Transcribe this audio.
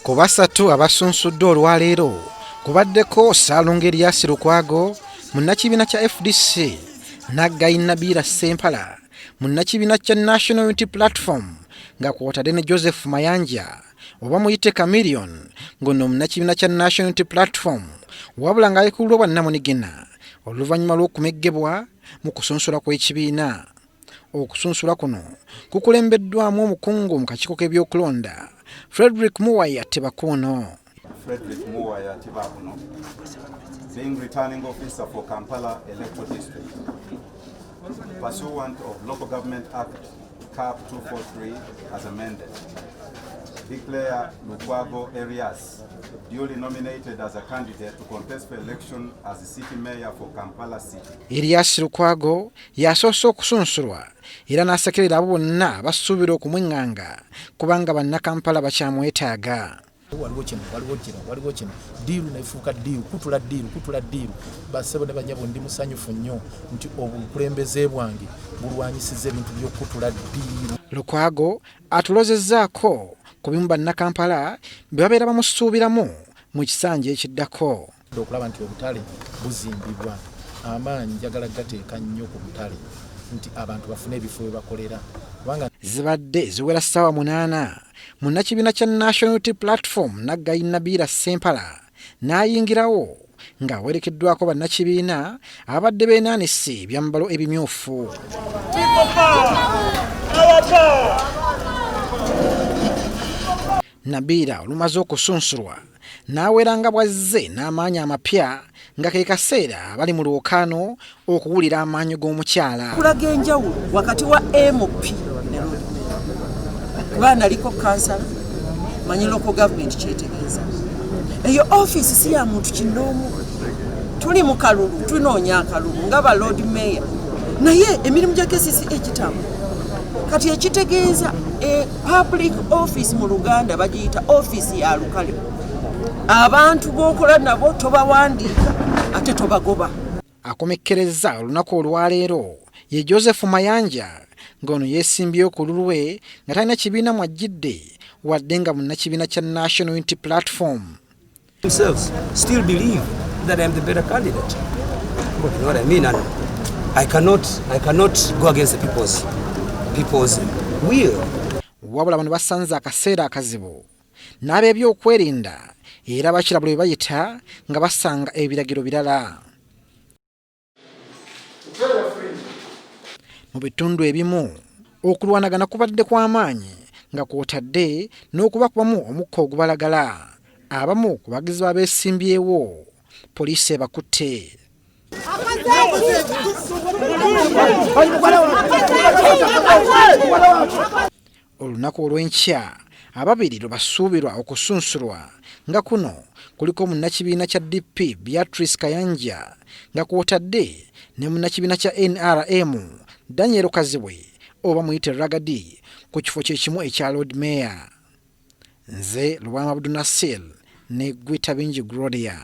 Ku basatu abasunsudde olwaleero kubaddeko Ssaalongo Erias Lukwago munnakibiina kya FDC, Naggayi Babilah Sempala munnakibiina kya National Unity Platform nga kwotadde ne Joseph Mayanja oba muyite Chameleon ng'ono munnakibiina kya National Unity Platform wabula ng'ayekulirwa bannamunigina oluvannyuma lw'okumeggebwa mu kusunsula kw'ekibiina. Okusunsula kuno kukulembeddwamu omukungu mu kakiiko k'ebyokulonda meeya being returning officer for Kampala Electoral District, pursuant of Local Government Act CAP 243 as amended. Declare Lukwago Erias duly nominated as a candidate to contest for election as the city mayor for Kampala City. Erias Lukwago yasoose okusunsulwa era n'asekerera abo bonna basuubira okumwenganga kubanga bannakampala bakyamwetaaga. Waliwo kino diiru nefuuka diiru kutula diiru basebo ne banyabo ndi musanyufu nnyo nti obukulembeze bwange bulwanyisiza ebintu by'okutula diiru. Lukwago atulozezzaako ku bimu bannakampala bye babeera bamusuubiramu mu kisanja ekiddako. Okulaba nti obutale buzimbibwa, amaanyi njagala gateeka nnyo ku butale nti abantu bafune ebifo we bakolera. Zibadde ziwera ssaawa 8 munnakibiina kya National Unity Platform Naggayi Babilah Sempala n'ayingirawo ng'awerekeddwako bannakibiina abadde beenaanise ebyambalo ebimyufu. Babilah olumaze okusunsulwa n'aweera bwazze n'amaanyi amapya nga ke kaseera bali mu lwokaano okuwulira amaanyi g'omukyala. Kulaga enjawulo wakati wa MP ne loodi. Kuba naliko kansala manyi local government kyetegeeza. Eyo office si ya muntu kinoomu. Tuli mu kalulu tunoonya akalulu nga ba loodi meeya. Naye emirimu gya KCCA ekitamu kati ekitegeeza public office mu Luganda bagiyita office ya lukale. Abantu b'okola nabo tobawandiika ate tobagoba. Akomekkereza olunaku olwaleero ye Joseph Mayanja ng'ono yeesimbyeyo ku lulwe nga talina kibiina mwajjidde wadde nga munnakibiina kya National Unity Platform. Themselves still believe that I am the better candidate. But you know what I mean? And I cannot go against the people's will. Wabula bano basanze akaseera akazibu n'ab'ebyokwerinda era bakirabula bye bayita nga basanga ebiragiro birala. Mu bitundu ebimu okulwanagana kubadde kw'amaanyi nga kwotadde n'okubakubamu omukka ogubalagala. Abamu ku bagizi b'abeesimbyewo poliisi ebakutte. Olunaku olw'enkya ababiri lwe basuubirwa okusunsulwa nga kuno kuliko munnakibiina kya DP Beatrice Kayanja nga kwotadde ne munnakibiina kya NRM Daniel Kazibwe oba muyite Ragadi ku kifo kye kimu ekya Lord Mayor. Nze Lwama Abdunasir ne Gwita Bingi Gloria.